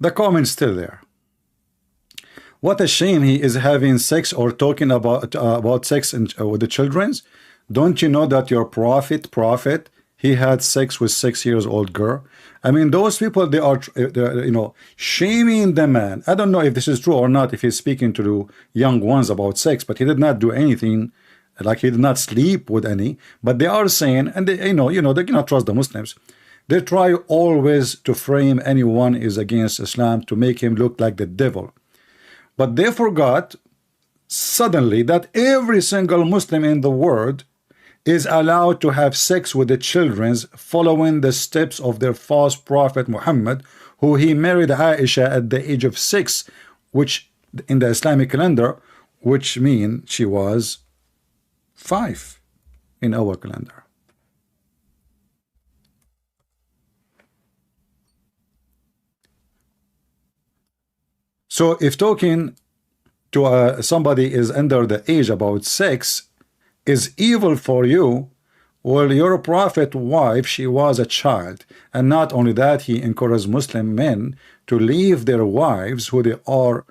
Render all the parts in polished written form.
The comment's still there. What a shame he is having sex or talking about sex with the children's. Don't you know that your prophet, he had sex with 6-year-old girl? I mean, those people, they are, you know, shaming the man. I don't know if this is true or not, if he's speaking to young ones about sex, but he did not do anything, like he did not sleep with any. But they are saying, and they, you know, they cannot trust the Muslims. They try always to frame anyone is against Islam to make him look like the devil. But they forgot suddenly that every single Muslim in the world is allowed to have sex with the children following the steps of their false prophet Muhammad, who he married Aisha at the age of 6, which in the Islamic calendar, which means she was 5 in our calendar. So if talking to somebody is under the age about 6 is evil for you, well, your prophet wife, she was a child. And not only that, he encouraged Muslim men to leave their wives who they are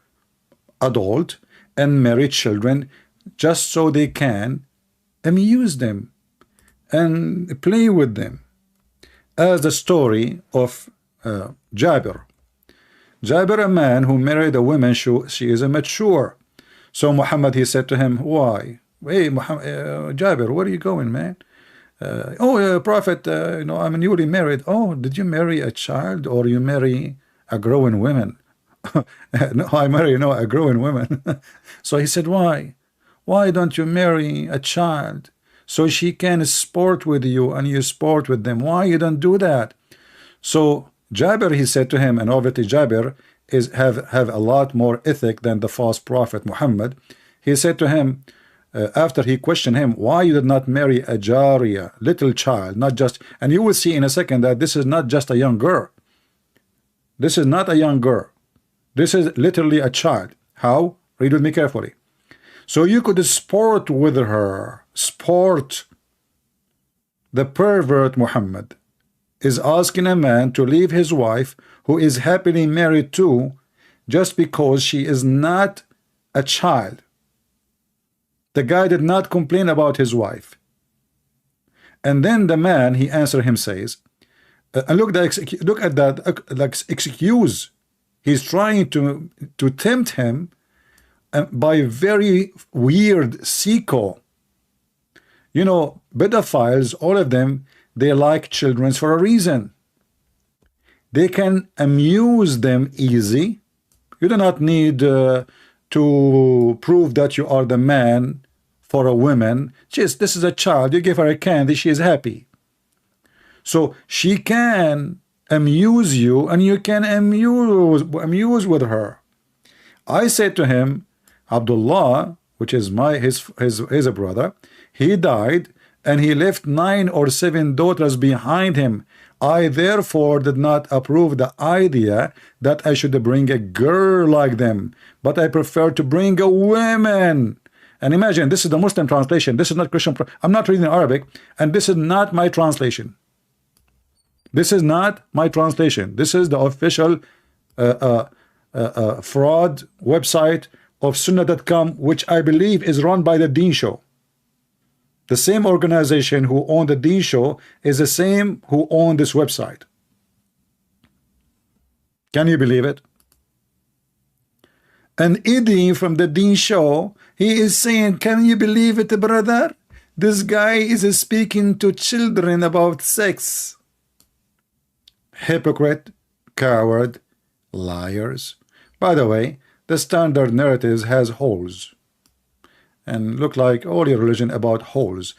adult and marry children just so they can amuse them and play with them. As the story of Jabir, a man who married a woman, she is immature. So Muhammad, he said to him, why? Hey, Muhammad, Jabir, where are you going, man? Prophet, you know, I'm newly married. Oh, did you marry a child or you marry a growing woman? No, I marry, no, a growing woman. So he said, why? Why don't you marry a child so she can sport with you and you sport with them? Why you don't do that? So Jabir, he said to him, and obviously Jabir is have a lot more ethic than the false prophet Muhammad. He said to him, after he questioned him, why you did not marry a Jariya, little child, not just, and you will see in a second that this is not just a young girl. This is not a young girl. This is literally a child. How? Read with me carefully. So you could sport with her. Sport. The pervert Muhammad is asking a man to leave his wife, who is happily married to, just because she is not a child. The guy did not complain about his wife. And then the man, he answered him, says, and look at that, like excuse. He's trying to tempt him by very weird sicko. You know, pedophiles, all of them, they like children for a reason. They can amuse them easy. You do not need to prove that you are the man for a woman. Just, this is a child. You give her a candy, she is happy. So she can amuse you, and you can amuse with her. I said to him, Abdullah, which is his brother, he died, and he left 9 or 7 daughters behind him. I therefore did not approve the idea that I should bring a girl like them, but I prefer to bring a woman. And imagine, this is the Muslim translation. This is not Christian. I'm not reading Arabic, and this is not my translation. This is not my translation. This is the official fraud website of Sunnah.com, which I believe is run by the Deen Show. The same organization who owned the Deen Show is the same who owned this website. Can you believe it? And Eddie from the Deen Show, he is saying, can you believe it, brother? This guy is speaking to children about sex. Hypocrite, coward, liars. By the way, the standard narratives has holes. And look like all your religion about holes.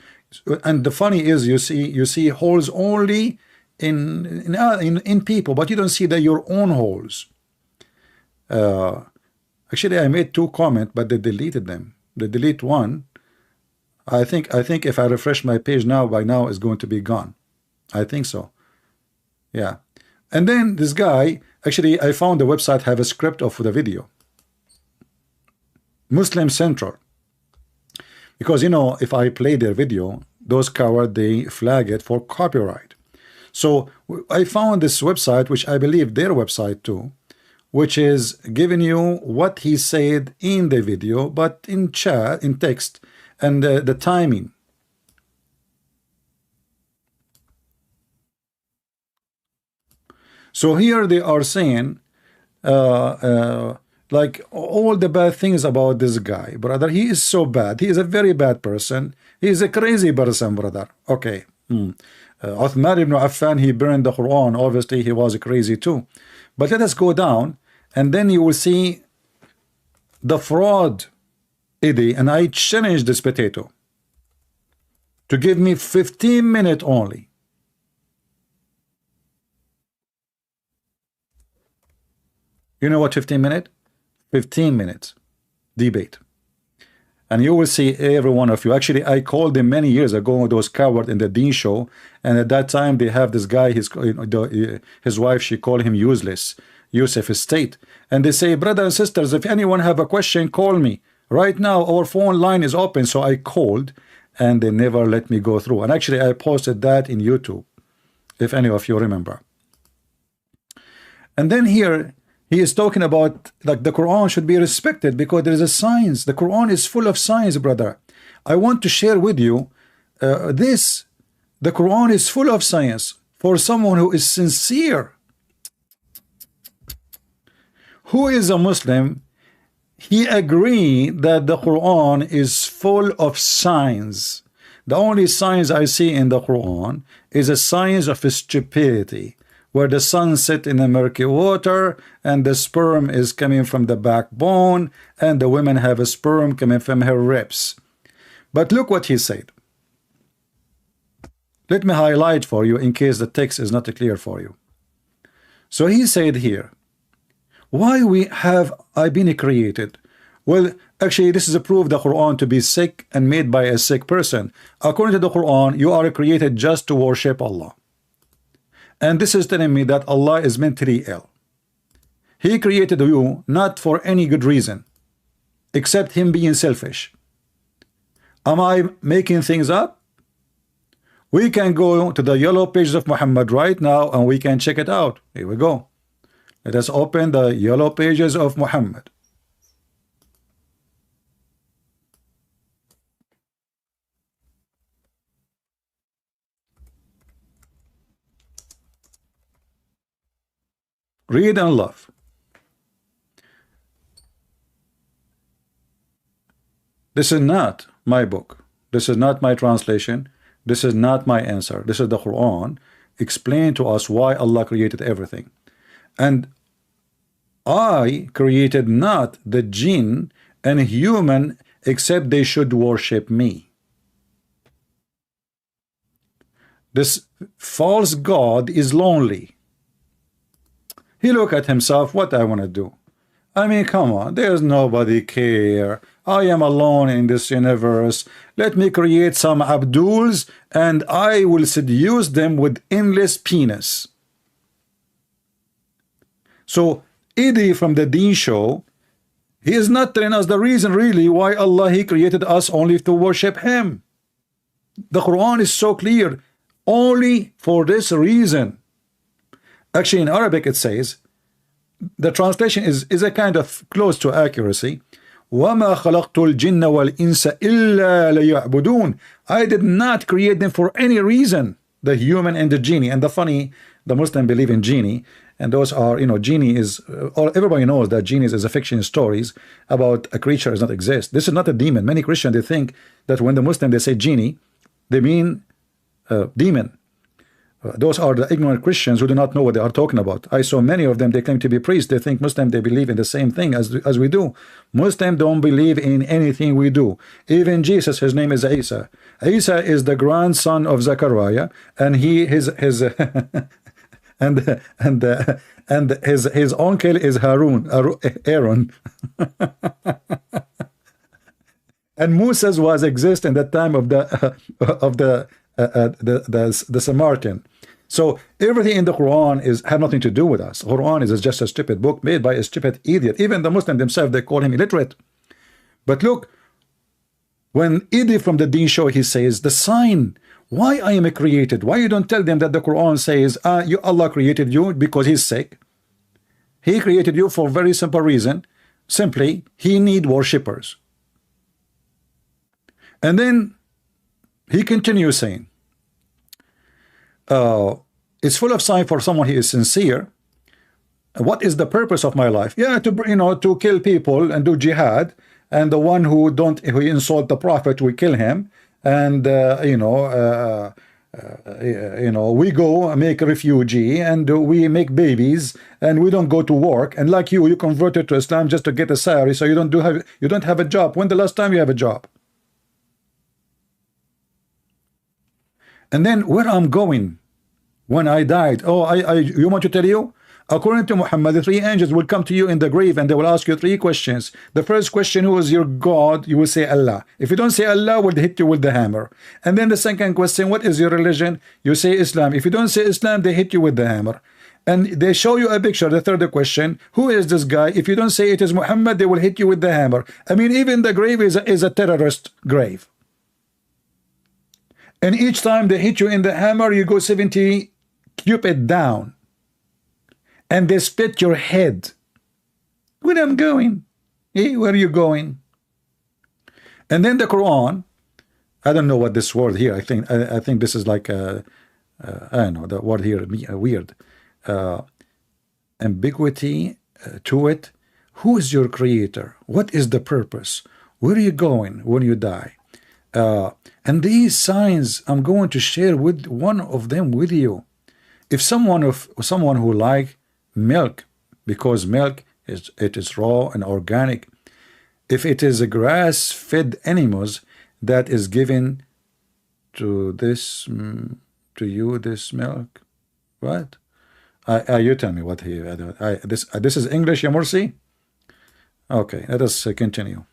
And the funny is, you see holes only in people, but you don't see your own holes. Actually, I made 2 comments, but they deleted them. They delete one. I think if I refresh my page now, by now it's going to be gone. I think so. Yeah. And then this guy, actually, I found the website have a script of the video. Muslim Central. Because, you know, if I play their video, those cowards, they flag it for copyright. So I found this website, which I believe their website too, which is giving you what he said in the video, but in chat, in text, and the timing. So here they are saying like all the bad things about this guy, brother. He is so bad. He is a very bad person. He is a crazy person, brother. Okay. Uthman ibn Affan, he burned the Quran. Obviously, he was crazy too. But let us go down, and then you will see the fraud, Eddie. And I challenge this potato to give me 15 minutes only. You know what 15 minutes? 15 minutes debate. And you will see every one of you. Actually, I called them many years ago, those cowards in the Dean show. And at that time, they have this guy, his wife, she called him useless, Yusuf State. And they say, brothers and sisters, if anyone have a question, call me. Right now, our phone line is open. So I called, and they never let me go through. And actually, I posted that in YouTube, if any of you remember. And then here, he is talking about like the Quran should be respected because there is a science. The Quran is full of science, brother. I want to share with you this. The Quran is full of science for someone who is sincere. Who is a Muslim? He agreed that the Quran is full of science. The only science I see in the Quran is a science of stupidity, where the sun sits in the murky water and the sperm is coming from the backbone and the women have a sperm coming from her ribs. But look what he said. Let me highlight for you in case the text is not clear for you. So he said here, why we have I been created? Well, actually, this is a proof the Quran to be sick and made by a sick person. According to the Quran, you are created just to worship Allah. And this is telling me that Allah is mentally ill. He created you not for any good reason, except him being selfish. Am I making things up? We can go to the yellow pages of Muhammad right now and we can check it out. Here we go. Let us open the yellow pages of Muhammad. Read and love. This is not my book. This is not my translation. This is not my answer. This is the Quran. Explain to us why Allah created everything. And I created not the jinn and human except they should worship me. This false God is lonely. He look at himself, what I want to do. I mean, come on, there's nobody care. I am alone in this universe. Let me create some Abduls and I will seduce them with endless penis. So Eddie from the Deen show, he is not telling us the reason really why Allah he created us only to worship him. The Quran is so clear, only for this reason. Actually, in Arabic it says, the translation is a kind of close to accuracy. وَمَا خَلَقْتُ الْجِنَّ وَالْإِنسَ إِلَّا لِيَعْبُدُونَ. I did not create them for any reason, the human and the genie. And the funny, the Muslim believe in genie, and those are, you know, genie is, everybody knows that genies is a fiction stories about a creature does not exist. This is not a demon. Many Christians, they think that when the Muslim, they say genie, they mean demon. Those are the ignorant Christians who do not know what they are talking about. I saw many of them, they claim to be priests. They think Muslim, they believe in the same thing as we do. Muslim don't believe in anything we do. Even Jesus, his name is Isa. Isa is the grandson of Zechariah, and his and his uncle is Aaron. And Moses was exist in the time of the Samaritan. So everything in the Quran have nothing to do with us. Quran is just a stupid book made by a stupid idiot. Even the Muslims themselves, they call him illiterate. But look, when Eddie from the Deen show, he says the sign why I am created. Why you don't tell them that the Quran says Allah created you because he's sick? He created you for a very simple reason. Simply, he need worshippers. And then he continues saying, it's full of sign for someone who is sincere. What is the purpose of my life? Yeah, to kill people and do jihad. And the one who insult the prophet, we kill him. And we go make a refugee and we make babies and we don't go to work. And like you converted to Islam just to get a salary, so you don't have a job. When the last time you have a job? And then where I'm going when I died? Oh, you want to tell you? According to Muhammad, the 3 angels will come to you in the grave and they will ask you 3 questions. The first question, who is your God? You will say Allah. If you don't say Allah, will hit you with the hammer. And then the second question, what is your religion? You say Islam. If you don't say Islam, they hit you with the hammer. And they show you a picture. The third question, who is this guy? If you don't say it is Muhammad, they will hit you with the hammer. I mean, even the grave is a terrorist grave. And each time they hit you in the hammer, you go 70 cubits down. And they split your head. Where I'm going? Hey, where are you going? And then the Quran, I don't know what this word here, I think this is like I don't know, the word here weird. Ambiguity to it. Who is your creator? What is the purpose? Where are you going when you die? And these signs I'm going to share with one of them with you. If someone who like milk, because milk is raw and organic, if it is a grass-fed animals that is given to this you this milk, what? You tell me what he this is English, ya Morsi? Okay, let us continue.